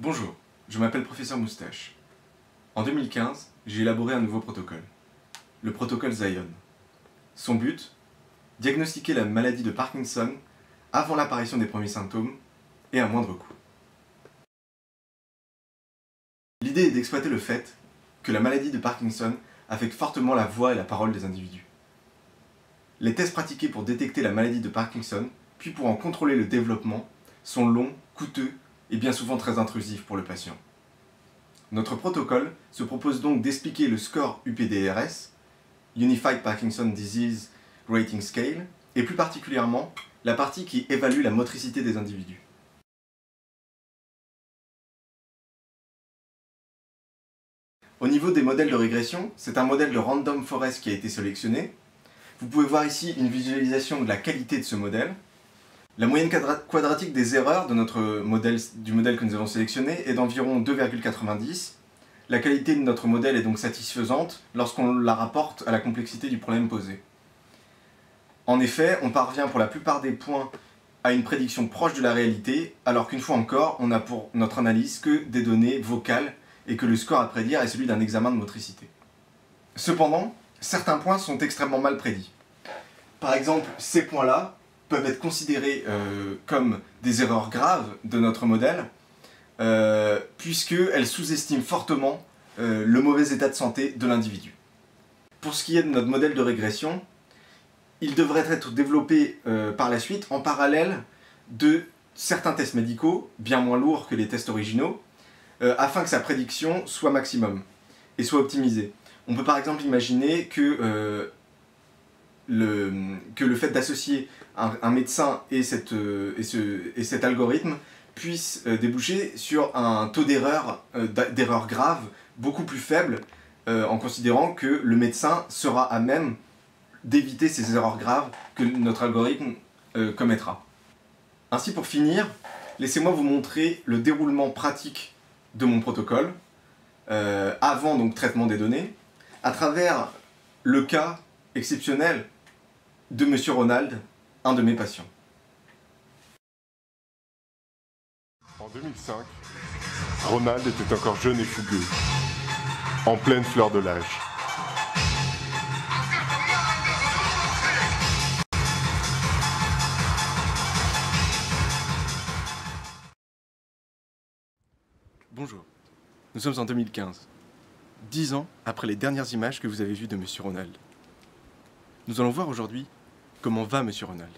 Bonjour, je m'appelle Professeur Moustache. En 2015, j'ai élaboré un nouveau protocole, le protocole Zion. Son but, diagnostiquer la maladie de Parkinson avant l'apparition des premiers symptômes et à moindre coût. L'idée est d'exploiter le fait que la maladie de Parkinson affecte fortement la voix et la parole des individus. Les tests pratiqués pour détecter la maladie de Parkinson, puis pour en contrôler le développement, sont longs, coûteux et bien souvent très intrusifs pour le patient. Notre protocole se propose donc d'expliquer le score UPDRS, Unified Parkinson Disease Rating Scale, et plus particulièrement la partie qui évalue la motricité des individus. Au niveau des modèles de régression, c'est un modèle de Random Forest qui a été sélectionné. Vous pouvez voir ici une visualisation de la qualité de ce modèle. La moyenne quadratique des erreurs de du modèle que nous avons sélectionné est d'environ 2,90. La qualité de notre modèle est donc satisfaisante lorsqu'on la rapporte à la complexité du problème posé. En effet, on parvient pour la plupart des points à une prédiction proche de la réalité, alors qu'une fois encore, on n'a pour notre analyse que des données vocales et que le score à prédire est celui d'un examen de motricité. Cependant, certains points sont extrêmement mal prédits. Par exemple, ces points-là peuvent être considérés comme des erreurs graves de notre modèle, puisqu'elles sous-estiment fortement le mauvais état de santé de l'individu. Pour ce qui est de notre modèle de régression, il devrait être développé par la suite en parallèle de certains tests médicaux, bien moins lourds que les tests originaux, afin que sa prédiction soit maximum et soit optimisée. On peut par exemple imaginer que le fait d'associer un médecin et cet algorithme puisse déboucher sur un taux d'erreur grave beaucoup plus faible, en considérant que le médecin sera à même d'éviter ces erreurs graves que notre algorithme commettra. Ainsi, pour finir, laissez-moi vous montrer le déroulement pratique de mon protocole, avant donc traitement des données, à travers le cas exceptionnel de Monsieur Ronald, un de mes patients. En 2005, Ronald était encore jeune et fougueux, en pleine fleur de l'âge. Bonjour, nous sommes en 2015, 10 ans après les dernières images que vous avez vues de Monsieur Ronald. Nous allons voir aujourd'hui comment va Monsieur Ronald.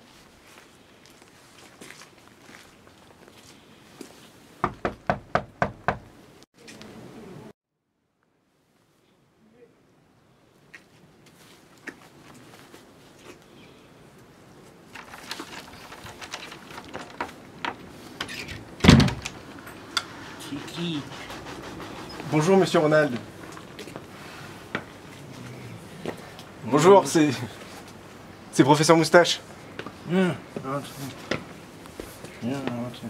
C'est qui? Bonjour Monsieur Ronald. Bonjour, c'est Professeur Moustache. Viens, entre. Viens, entre.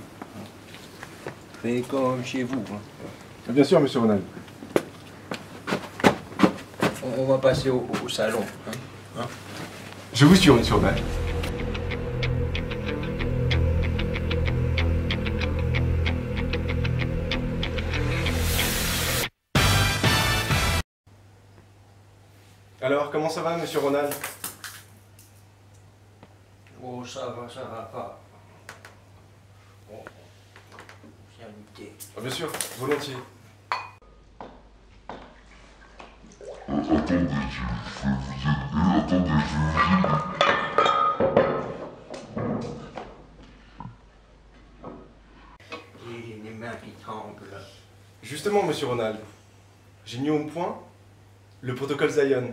Fais comme chez vous. Hein. Bien sûr, Monsieur Ronald. On va passer au salon. Hein. Je vous suis, Monsieur Ronald. Alors, comment ça va, Monsieur Ronald? Oh, ça va pas. Oh, c'est un thé. Bien sûr, volontiers. Attendez, je vais J'ai les mains qui tremblent. Justement, Monsieur Ronald, j'ai mis au point le protocole Zion.